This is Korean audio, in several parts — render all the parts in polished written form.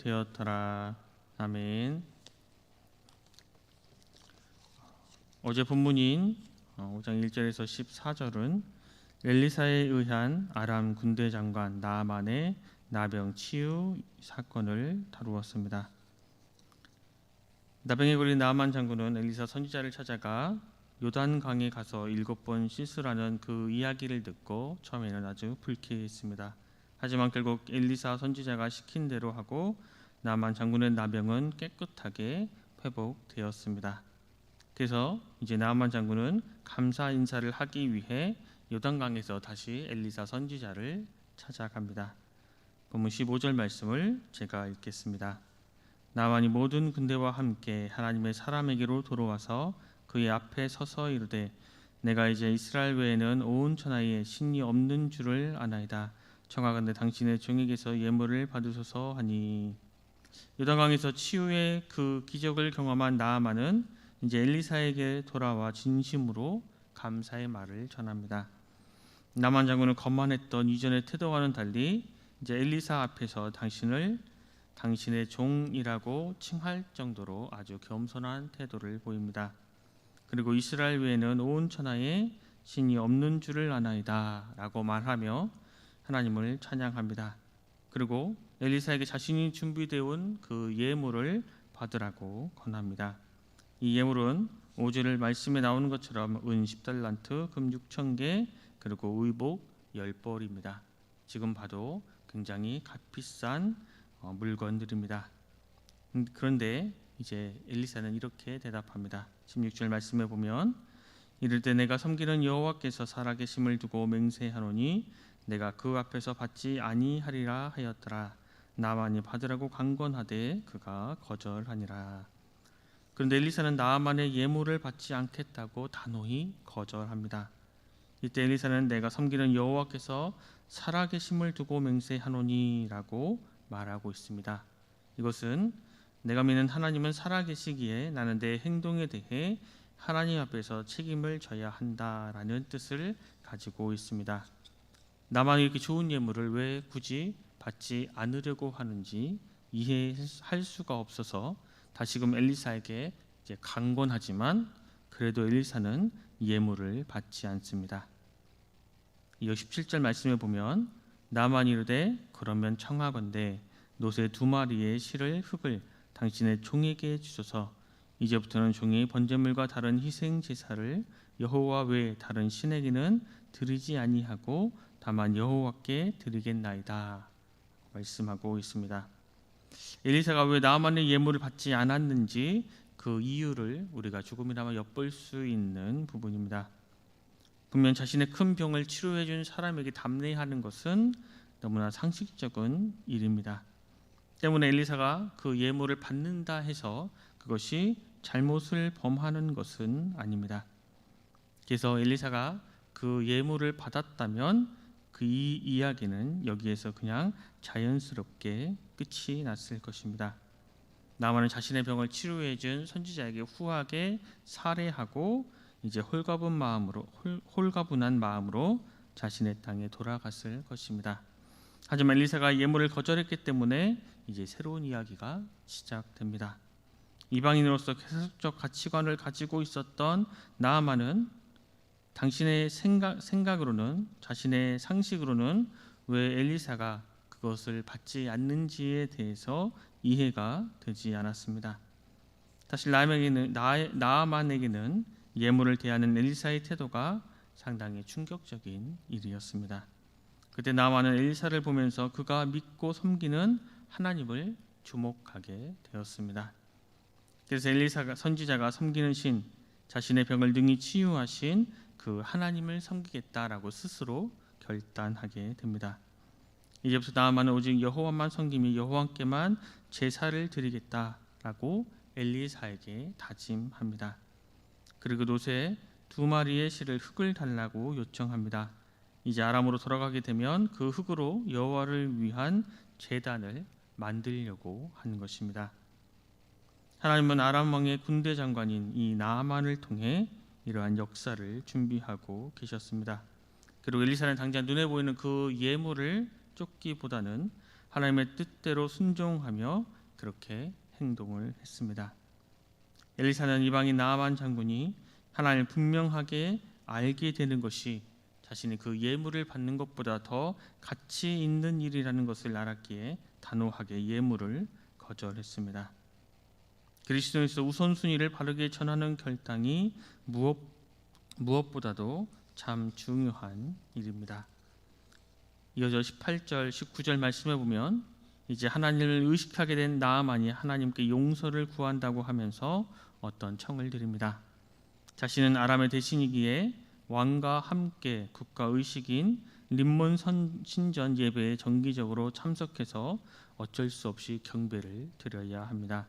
되었더라. 아멘. 어제 본문인 5장 1절에서 14절은 엘리사에 의한 아람 군대 장관 나아만의 나병 치유 사건을 다루었습니다. 나병에 걸린 나아만 장군은 엘리사 선지자를 찾아가 요단강에 가서 7번 씻으라는 그 이야기를 듣고 처음에는 아주 불쾌했습니다. 하지만 결국 엘리사 선지자가 시킨 대로 하고 나아만 장군의 나병은 깨끗하게 회복되었습니다. 그래서 이제 나아만 장군은 감사 인사를 하기 위해 요단강에서 다시 엘리사 선지자를 찾아갑니다. 본문 15절 말씀을 제가 읽겠습니다. 나아만이 모든 군대와 함께 하나님의 사람에게로 돌아와서 그의 앞에 서서 이르되 내가 이제 이스라엘 외에는 온 천하에 신이 없는 줄을 아나이다. 청하건대 당신의 종에게서 예물을 받으소서 하니, 요단강에서 치유의 그 기적을 경험한 나아만은 이제 엘리사에게 돌아와 진심으로 감사의 말을 전합니다. 나아만 장군은 거만했던 이전의 태도와는 달리 이제 엘리사 앞에서 당신의 종이라고 칭할 정도로 아주 겸손한 태도를 보입니다. 그리고 이스라엘 외에는 온 천하에 신이 없는 줄을 아나이다 라고 말하며 하나님을 찬양합니다. 그리고 엘리사에게 자신이 준비되어 온 그 예물을 받으라고 권합니다. 이 예물은 5절 말씀에 나오는 것처럼 은 10달란트, 금 6,000개, 그리고 의복 10벌입니다. 지금 봐도 굉장히 값비싼 물건들입니다. 그런데 이제 엘리사는 이렇게 대답합니다. 16절 말씀에 보면 이를 때 내가 섬기는 여호와께서 살아계심을 두고 맹세하노니 내가 그 앞에서 받지 아니하리라 하였더라. 나아만이 받으라고 강권하되 그가 거절하니라. 그런데 엘리사는 나아만의 예물을 받지 않겠다고 단호히 거절합니다. 이때 엘리사는 내가 섬기는 여호와께서 살아계심을 두고 맹세하노니라고 말하고 있습니다. 이것은 내가 믿는 하나님은 살아계시기에 나는 내 행동에 대해 하나님 앞에서 책임을 져야 한다라는 뜻을 가지고 있습니다. 나만 이렇게 좋은 예물을 왜 굳이 받지 않으려고 하는지 이해할 수가 없어서 다시금 엘리사에게 이제 강권하지만 그래도 엘리사는 예물을 받지 않습니다. 이 17절 말씀에 보면 나아만이 이르되 그러면 청하건대 노새 2마리의 실을 흙을 당신의 종에게 주소서. 이제부터는 종이 번제물과 다른 희생 제사를 여호와 외에 다른 신에게는 드리지 아니하고 다만 여호와께 드리겠나이다 말씀하고 있습니다. 엘리사가 왜 나아만의 예물을 받지 않았는지 그 이유를 우리가 조금이나마 엿볼 수 있는 부분입니다. 분명 자신의 큰 병을 치료해 준 사람에게 담례하는 것은 너무나 상식적인 일입니다. 때문에 엘리사가 그 예물을 받는다 해서 그것이 잘못을 범하는 것은 아닙니다. 그래서 엘리사가 그 예물을 받았다면 그 이야기는 여기에서 그냥 자연스럽게 끝이 났을 것입니다. 나아만은 자신의 병을 치료해 준 선지자에게 후하게 살해하고 이제 홀가분한 마음으로 자신의 땅에 돌아갔을 것입니다. 하지만 엘리사가 예물을 거절했기 때문에 이제 새로운 이야기가 시작됩니다. 이방인으로서 세속적 가치관을 가지고 있었던 나아만은 당신의 생각으로는, 자신의 상식으로는 왜 엘리사가 그것을 받지 않는지에 대해서 이해가 되지 않았습니다. 사실 나아만에게는 예물을 대하는 엘리사의 태도가 상당히 충격적인 일이었습니다. 그때 나아만은 엘리사를 보면서 그가 믿고 섬기는 하나님을 주목하게 되었습니다. 그래서 엘리사가 선지자가 섬기는 신, 자신의 병을 능히 치유하신 그 하나님을 섬기겠다라고 스스로 결단하게 됩니다. 이제부터 나아만은 오직 여호와만 섬기며 여호와께만 제사를 드리겠다라고 엘리사에게 다짐합니다. 그리고 노새 2마리의 실을 흙을 달라고 요청합니다. 이제 아람으로 돌아가게 되면 그 흙으로 여호와를 위한 제단을 만들려고 하는 것입니다. 하나님은 아람 왕의 군대 장관인 이 나아만을 통해 이러한 역사를 준비하고 계셨습니다. 그리고 엘리사는 당장 눈에 보이는 그 예물을 쫓기보다는 하나님의 뜻대로 순종하며 그렇게 행동을 했습니다. 엘리사는 이방인 나아만 장군이 하나님을 분명하게 알게 되는 것이 자신이 그 예물을 받는 것보다 더 가치 있는 일이라는 것을 알았기에 단호하게 예물을 거절했습니다. 그리스도인으로서 우선순위를 바르게 전하는 결단이 무엇보다도 참 중요한 일입니다. 이어져 18절, 19절 말씀해 보면 이제 하나님을 의식하게 된 나아만이 하나님께 용서를 구한다고 하면서 어떤 청을 드립니다. 자신은 아람의 대신이기에 왕과 함께 국가 의식인 림몬 신전 예배에 정기적으로 참석해서 어쩔 수 없이 경배를 드려야 합니다.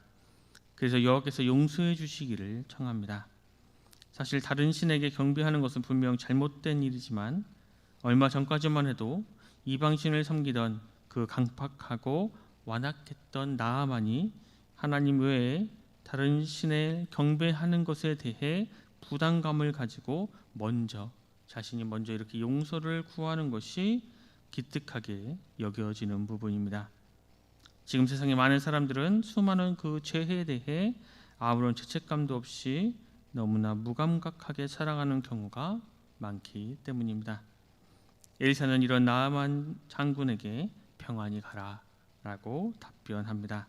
그래서 여호와께서 용서해 주시기를 청합니다. 사실 다른 신에게 경배하는 것은 분명 잘못된 일이지만 얼마 전까지만 해도 이방신을 섬기던 그 강팍하고 완악했던 나아만이 하나님 외에 다른 신에 경배하는 것에 대해 부담감을 가지고 자신이 먼저 이렇게 용서를 구하는 것이 기특하게 여겨지는 부분입니다. 지금 세상에 많은 사람들은 수많은 그 죄에 대해 아무런 죄책감도 없이 너무나 무감각하게 살아가는 경우가 많기 때문입니다. 엘리사는 이런 나아만 장군에게 평안히 가라 라고 답변합니다.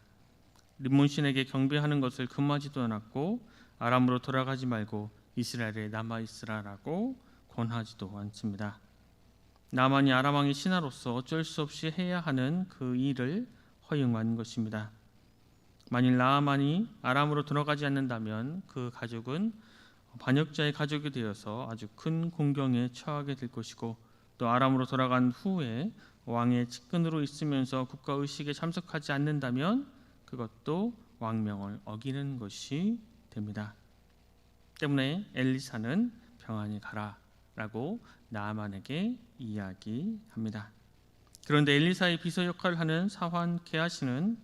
림몬 신에게 경배하는 것을 금하지도 않았고 아람으로 돌아가지 말고 이스라엘에 남아있으라라고 권하지도 않습니다. 나만이 아람 왕의 신하로서 어쩔 수 없이 해야 하는 그 일을 허용한 것입니다. 만일 나아만이 아람으로 돌아가지 않는다면 그 가족은 반역자의 가족이 되어서 아주 큰 공경에 처하게 될 것이고 또 아람으로 돌아간 후에 왕의 측근으로 있으면서 국가의식에 참석하지 않는다면 그것도 왕명을 어기는 것이 됩니다. 때문에 엘리사는 평안히 가라 라고 나아만에게 이야기합니다. 그런데 엘리사의 비서 역할을 하는 사환 게하시는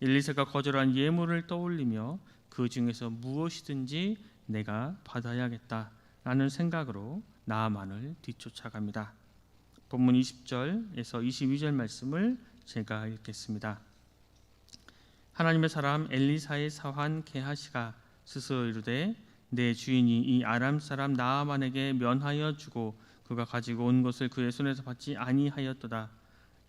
엘리사가 거절한 예물을 떠올리며 그 중에서 무엇이든지 내가 받아야겠다라는 생각으로 나아만을 뒤쫓아갑니다. 본문 20절에서 22절 말씀을 제가 읽겠습니다. 하나님의 사람 엘리사의 사환 게하시가 스스로 이르되 내 주인이 이 아람 사람 나아만에게 면하여 주고 그가 가지고 온 것을 그의 손에서 받지 아니하였도다.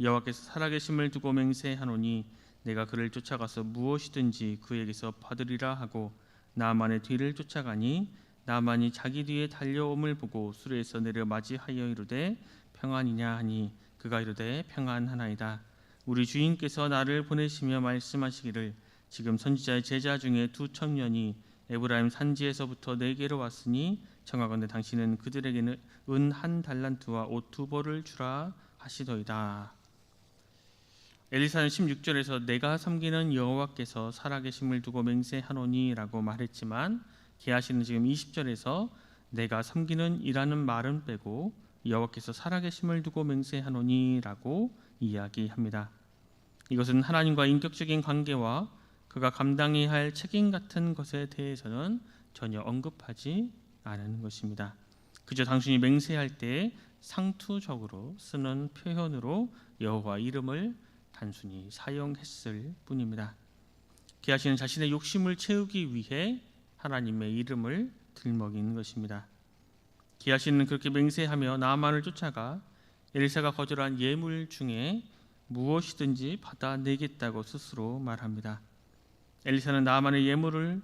여호와께서 살아계심을 두고 맹세하노니 내가 그를 쫓아가서 무엇이든지 그에게서 받으리라 하고 나아만의 뒤를 쫓아가니 나아만이 자기 뒤에 달려옴을 보고 수레에서 내려 맞이하여 이르되 평안이냐 하니 그가 이르되 평안하나이다. 우리 주인께서 나를 보내시며 말씀하시기를 지금 선지자의 제자 중에 두 청년이 에브라임 산지에서부터 내게로 왔으니 청하건대 당신은 그들에게는 은 1달란트와 옷 2벌을 주라 하시더이다. 엘리사는 16절에서 내가 섬기는 여호와께서 살아계심을 두고 맹세하노니 라고 말했지만 게하시는 지금 20절에서 내가 섬기는 이라는 말은 빼고 여호와께서 살아계심을 두고 맹세하노니 라고 이야기합니다. 이것은 하나님과 인격적인 관계와 그가 감당해야 할 책임 같은 것에 대해서는 전혀 언급하지 않은 것입니다. 그저 단순히 맹세할 때 상투적으로 쓰는 표현으로 여호와 이름을 단순히 사용했을 뿐입니다. 게하시는 자신의 욕심을 채우기 위해 하나님의 이름을 들먹인 것입니다. 게하시는 그렇게 맹세하며 나아만을 쫓아가 엘리사가 거절한 예물 중에 무엇이든지 받아내겠다고 스스로 말합니다. 엘리사는 나아만의 예물을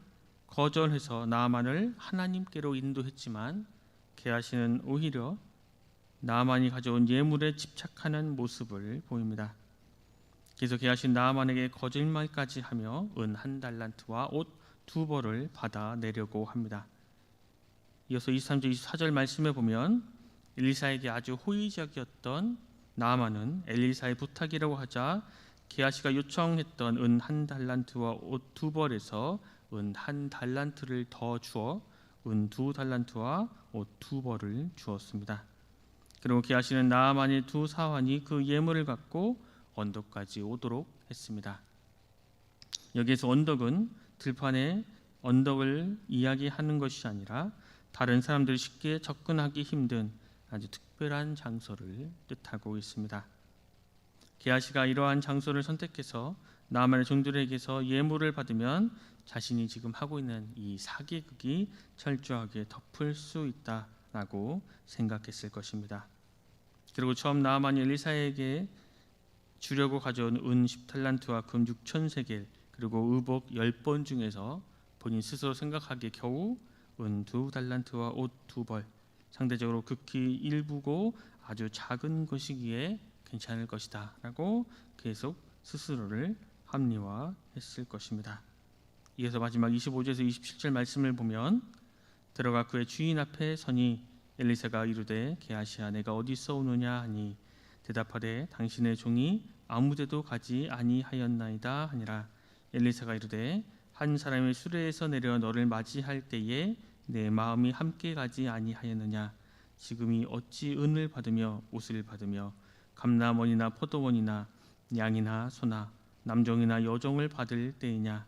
거절해서 나아만을 하나님께로 인도했지만 게하시는 오히려 나아만이 가져온 예물에 집착하는 모습을 보입니다. 그래서 게하시는 나아만에게 거짓말까지 하며 은 1달란트와 옷 2벌을 받아내려고 합니다. 이어서 23절 24절 말씀에 보면 엘리사에게 아주 호의적이었던 나아만은 엘리사의 부탁이라고 하자 게하시가 요청했던 은 1달란트와 옷 2벌에서 은 1달란트를 더 주어 은 2달란트와 옷 2벌을 주었습니다. 그리고 게하시는 나아만의 두 사환이 그 예물을 갖고 언덕까지 오도록 했습니다. 여기에서 언덕은 들판의 언덕을 이야기하는 것이 아니라 다른 사람들이 쉽게 접근하기 힘든 아주 특별한 장소를 뜻하고 있습니다. 게하시가 이러한 장소를 선택해서 나만의 종들에게서 예물을 받으면 자신이 지금 하고 있는 이 사기극이 철저하게 덮을 수 있다라고 생각했을 것입니다. 그리고 처음 나아만이 엘리사에게 주려고 가져온 은 10달란트와 금 6,000세겔 그리고 의복 10번 중에서 본인 스스로 생각하기에 겨우 은 2달란트와 옷 2벌, 상대적으로 극히 일부고 아주 작은 것이기에 괜찮을 것이다 라고 계속 스스로를 합리화했을 것입니다. 이어서 마지막 25절에서 27절 말씀을 보면 들어가 그의 주인 앞에 서니 엘리사가 이르되 게하시야 내가 어디서 오느냐 하니 대답하되 당신의 종이 아무데도 가지 아니하였나이다 하니라. 엘리사가 이르되 한 사람이 수레에서 내려 너를 맞이할 때에 내 마음이 함께 가지 아니하였느냐. 지금이 어찌 은을 받으며 옷을 받으며 감람원이나 포도원이나 양이나 소나 남종이나 여종을 받을 때이냐.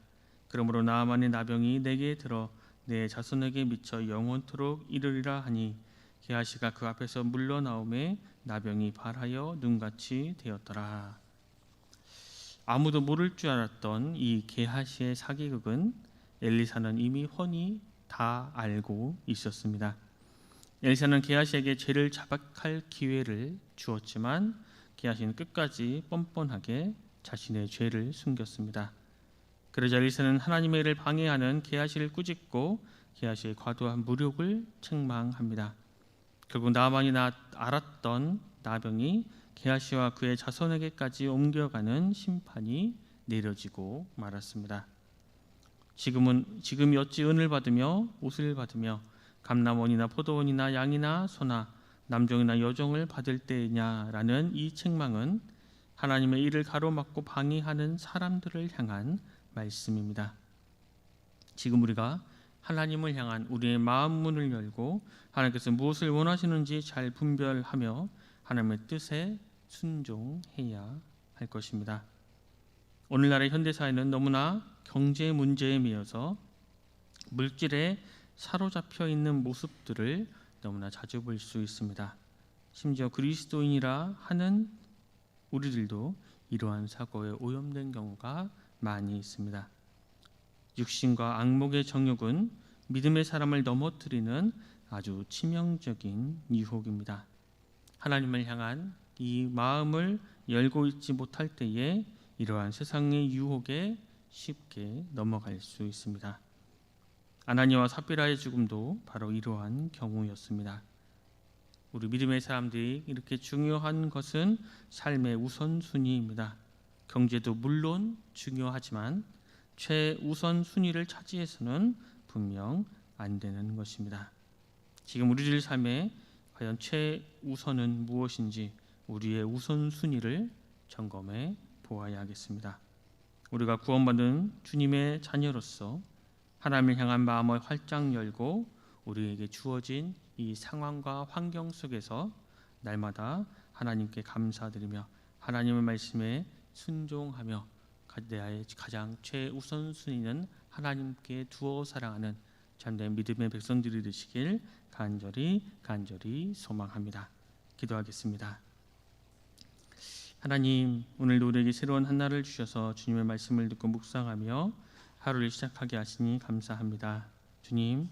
그러므로 나아만의 나병이 내게 들어 내 자손에게 미쳐 영원토록 이르리라 하니 게하시가 그 앞에서 물러나오매 나병이 발하여 눈같이 되었더라. 아무도 모를 줄 알았던 이 게하시의 사기극은 엘리사는 이미 훤히 다 알고 있었습니다. 엘리사는 게하시에게 죄를 자백할 기회를 주었지만 게하시는 끝까지 뻔뻔하게 자신의 죄를 숨겼습니다. 그러자 엘리사는 하나님의 일을 방해하는 게하시를 꾸짖고 게하시의 과도한 무력을 책망합니다. 결국 나만이 알았던 나병이 게하시와 그의 자손에게까지 옮겨가는 심판이 내려지고 말았습니다. 지금이 어찌 은을 받으며 옷을 받으며 감람원이나 포도원이나 양이나 소나 남종이나 여종을 받을 때이냐라는 이 책망은 하나님의 일을 가로막고 방해하는 사람들을 향한 말씀입니다. 지금 우리가 하나님을 향한 우리의 마음 문을 열고 하나님께서 무엇을 원하시는지 잘 분별하며 하나님의 뜻에 순종해야 할 것입니다. 오늘날의 현대사회는 너무나 경제 문제에 매여서 물질에 사로잡혀 있는 모습들을 너무나 자주 볼 수 있습니다. 심지어 그리스도인이라 하는 우리들도 이러한 사고에 오염된 경우가 많이 있습니다. 육신과 악목의 정욕은 믿음의 사람을 넘어뜨리는 아주 치명적인 유혹입니다. 하나님을 향한 이 마음을 열고 있지 못할 때에 이러한 세상의 유혹에 쉽게 넘어갈 수 있습니다. 아나니와 삽비라의 죽음도 바로 이러한 경우였습니다. 우리 믿음의 사람들이 이렇게 중요한 것은 삶의 우선순위입니다. 경제도 물론 중요하지만 최우선 순위를 차지해서는 분명 안 되는 것입니다. 지금 우리들 삶에 과연 최우선은 무엇인지 우리의 우선순위를 점검해 보아야 하겠습니다. 우리가 구원받은 주님의 자녀로서 하나님을 향한 마음을 활짝 열고 우리에게 주어진 이 상황과 환경 속에서 날마다 하나님께 감사드리며 하나님의 말씀에 순종하며 내 가장 최우선순위는 하나님께 두어 사랑하는 참된 믿음의 백성들이 되시길 간절히 소망합니다. 기도하겠습니다. 하나님, 오늘도 우리에게 새로운 한 날을 주셔서 주님의 말씀을 듣고 묵상하며 하루를 시작하게 하시니 감사합니다. 주님,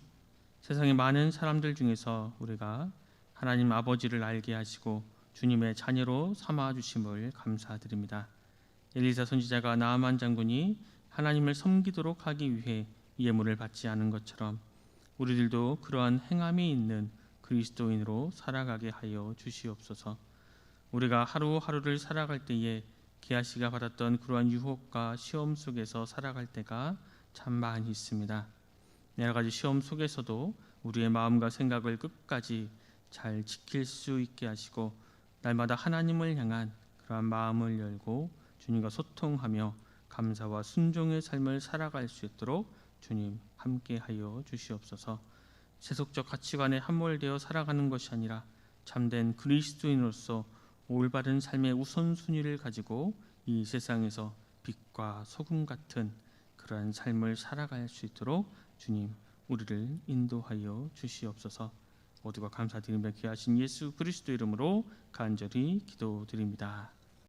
세상의 많은 사람들 중에서 우리가 하나님 아버지를 알게 하시고 주님의 자녀로 삼아 주심을 감사드립니다. 엘리사 선지자가 나아만 장군이 하나님을 섬기도록 하기 위해 예물을 받지 않은 것처럼 우리들도 그러한 행함이 있는 그리스도인으로 살아가게 하여 주시옵소서. 우리가 하루하루를 살아갈 때에 게하시가 받았던 그러한 유혹과 시험 속에서 살아갈 때가 참 많이 있습니다. 여러 가지 시험 속에서도 우리의 마음과 생각을 끝까지 잘 지킬 수 있게 하시고 날마다 하나님을 향한 그러한 마음을 열고 주님과 소통하며 감사와 순종의 삶을 살아갈 수 있도록 주님 함께하여 주시옵소서. 세속적 가치관에 함몰되어 살아가는 것이 아니라 참된 그리스도인으로서 올바른 삶의 우선순위를 가지고 이 세상에서 빛과 소금 같은 그러한 삶을 살아갈 수 있도록 주님 우리를 인도하여 주시옵소서. 모두가 감사드리며 귀하신 예수 그리스도 이름으로 간절히 기도드립니다.